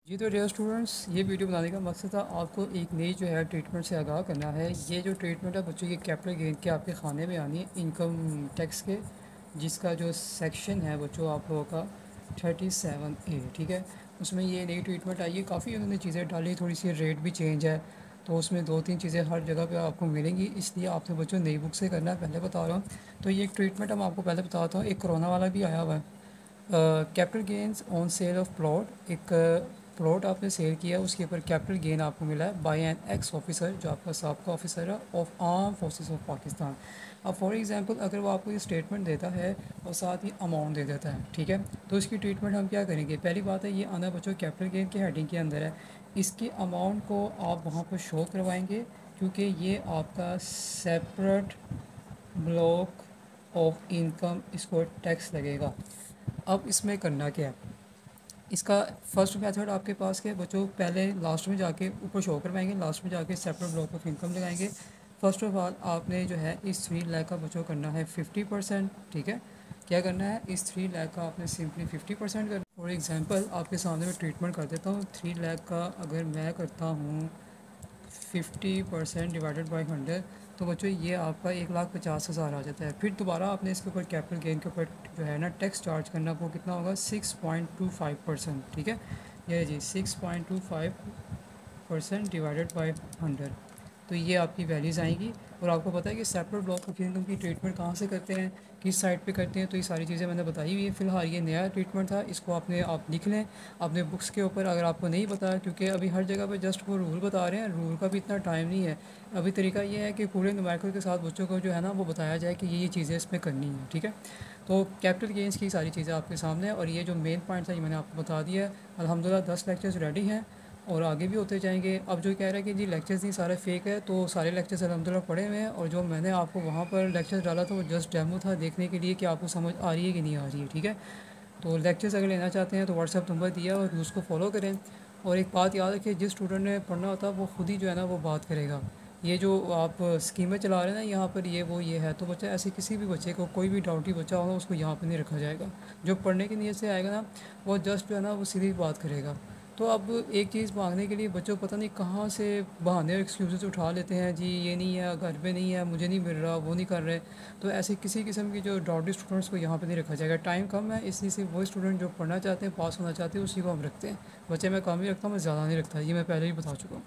जी तो dear students, ये video बनाने का मकसद था आपको एक नई जो है ट्रीटमेंट से आगाह करना है। ये जो ट्रीटमेंट है बच्चों की कैपिटल गेन के आपके खाने में आनी है इनकम टैक्स के, जिसका जो सेक्शन है बच्चों आप लोगों का 37A, ठीक है। उसमें ये नई ट्रीटमेंट आई है, काफ़ी उन्होंने चीज़ें डाली, थोड़ी सी रेट भी चेंज है, तो उसमें दो तीन चीज़ें हर जगह पे आपको मिलेंगी, इसलिए आपने बच्चों नई बुक से करना है, पहले बता रहा हूँ। तो ये एक ट्रीटमेंट हम आपको पहले बताता हूँ, एक कोरोना वाला भी आया हुआ है। Capital gains on sale of plot, एक प्लॉट आपने सेल किया, उसके ऊपर कैपिटल गेन आपको मिला है बाय एन एक्स ऑफिसर, जो आपका साबका ऑफिसर है of arm forces of Pakistan. अब फॉर एग्जांपल अगर वो आपको ये स्टेटमेंट देता है और साथ ही अमाउंट दे देता है, ठीक है, तो इसकी ट्रीटमेंट हम क्या करेंगे। पहली बात है, ये आना बच्चों कैपिटल गेन के हेडिंग के अंदर है, इसकी अमाउंट को आप वहाँ पर शो करवाएंगे, क्योंकि ये आपका सेपरेट ब्लॉक ऑफ इनकम, इसको टैक्स लगेगा। अब इसमें करना क्या है, इसका फर्स्ट मेथड आपके पास क्या है बच्चों, पहले लास्ट में जाके ऊपर शो करवाएंगे, लास्ट में जाके सेपरेट ब्लॉक ऑफ इनकम लगाएंगे। फर्स्ट ऑफ ऑल आपने जो है इस 3 लाख का बच्चों करना है 50%, ठीक है। क्या करना है, इस 3 लाख का आपने सिंपली 50% करना। फॉर एग्जांपल आपके सामने मैं ट्रीटमेंट कर देता हूँ, 3 लाख का अगर मैं करता हूँ 50% डिवाइडेड बाई 100, तो बच्चों ये आपका 1,50,000 आ जाता है। फिर दोबारा आपने इसके ऊपर कैपिटल गेन के ऊपर जो है ना टैक्स चार्ज करना, वो कितना होगा 6.25%, ठीक है। ये जी 6.25% डिवाइडेड बाई 100, तो ये आपकी वैल्यूज़ आएंगी। और आपको पता है कि सेपरेट ब्लॉक ऑफ इनकम की ट्रीटमेंट कहाँ से करते हैं, किस साइट पे करते हैं, तो ये सारी चीज़ें मैंने बताई हुई है। फ़िलहाल ये नया ट्रीटमेंट था, इसको आप लिख लें अपने बुक्स के ऊपर, अगर आपको नहीं पता, क्योंकि अभी हर जगह पे जस्ट वो रूल बता रहे हैं, रूल का भी इतना टाइम नहीं है। अभी तरीका ये है कि पूरे नुमाइकर के साथ बच्चों को जो है ना वो बताया जाए कि ये चीज़ें इसमें करनी है, ठीक है। तो कैपिटल गेंस की सारी चीज़ें आपके सामने है, और ये जो मेन पॉइंट था ये मैंने आपको बता दिया है। अल्हम्दुलिल्लाह 10 लेक्चर्स रेडी हैं और आगे भी होते जाएंगे। अब जो कह रहा है कि जी लेक्चर्स नहीं सारे फेक है, तो सारे लेक्चर्स अल्हम्दुलिल्लाह पढ़े हुए हैं, और जो मैंने आपको वहाँ पर लेक्चर्स डाला था वो जस्ट डेमो था, देखने के लिए कि आपको समझ आ रही है कि नहीं आ रही है, ठीक है। तो लेक्चर्स अगर लेना चाहते हैं तो व्हाट्सएप नंबर दिया और उसको फॉलो करें। और एक बात याद रखिए, जिस स्टूडेंट ने पढ़ना होता है वो खुद ही जो है ना वो बात करेगा। ये जो आप स्कीमें चला रहे हैं ना यहाँ पर, ये वो ये है, तो बच्चा ऐसे किसी भी बच्चे को, कोई भी डाउटी बच्चा होगा उसको यहाँ पर नहीं रखा जाएगा। जो पढ़ने की नीयत से आएगा ना वो जस्ट जो है ना वो सीधी बात करेगा। तो अब एक चीज़ मांगने के लिए बच्चों पता नहीं कहाँ से बहाने और एक्सक्यूज़ उठा लेते हैं, जी ये नहीं है, घर पे नहीं है, मुझे नहीं मिल रहा, वो नहीं कर रहे। तो ऐसे किसी किस्म की जो डाउटी स्टूडेंट्स को यहाँ पे नहीं रखा जाएगा, टाइम कम है, इसलिए सिर्फ वो स्टूडेंट जो पढ़ना चाहते हैं, पास होना चाहते हैं, उसी को हम रखते हैं। बच्चे मैं कम ही रखता हूँ, मैं ज़्यादा नहीं रखता, ये मैं पहले ही बता चुका हूँ।